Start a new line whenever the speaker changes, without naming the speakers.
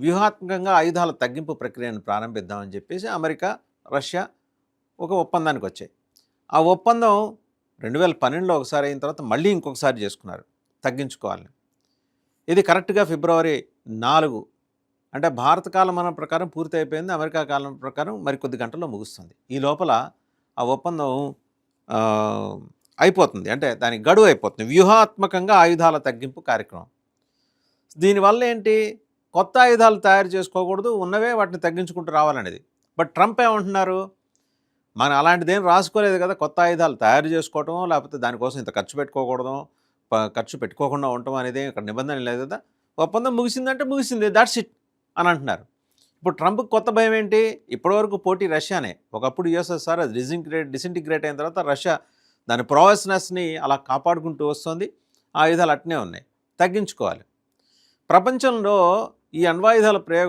వ్యూహాత్మకంగా ఆయుధాల తగ్గింపు ప్రక్రియను ప్రారంభిద్దామని చెప్పేసి అమెరికా, రష్యా ఒక ఒప్పందానికి వచ్చాయి. ఆ ఒప్పందం 2012లో ఒకసారి అయిన తర్వాత మళ్ళీ ఇంకొకసారి చేసుకున్నారు తగ్గించుకోవాలని. ఇది కరెక్ట్గా ఫిబ్రవరి 4 అంటే భారత కాలమానం ప్రకారం పూర్తి అయిపోయింది. అమెరికా కాలం ప్రకారం మరికొద్ది గంటల్లో ముగుస్తుంది. ఈ లోపల ఆ ఒప్పందం అయిపోతుంది. అంటే దానికి గడువు అయిపోతుంది. వ్యూహాత్మకంగా ఆయుధాల తగ్గింపు కార్యక్రమం. దీనివల్ల ఏంటి, కొత్త ఆయుధాలు తయారు చేసుకోకూడదు, ఉన్నవే వాటిని తగ్గించుకుంటూ రావాలనేది. బట్ ట్రంప్ ఏమంటున్నారు, మనం అలాంటిదేం రాసుకోలేదు కదా, కొత్త ఆయుధాలు తయారు చేసుకోవటం లేకపోతే దానికోసం ఇంత ఖర్చు పెట్టుకోకూడదు, ఖర్చు పెట్టుకోకుండా ఉండటం అనేది ఇక్కడ నిబంధన లేదు కదా, ఒప్పందం ముగిసిందంటే ముగిసింది, దాట్స్ ఇట్ అని అంటున్నారు. ఇప్పుడు ట్రంప్కి కొత్త భయం ఏంటి, ఇప్పటివరకు పోటీ రష్యానే. ఒకప్పుడు యుఎస్ఎస్ఆర్ అది డిసింటిగ్రేట్ అయిన తర్వాత రష్యా దాని ప్రోవెస్నెస్ని అలా కాపాడుకుంటూ వస్తుంది. ఆ ఆయుధాలు అట్నే ఉన్నాయి, తగ్గించుకోవాలి. ప్రపంచంలో ఈ అణ్వాయుధాల ప్రయోగం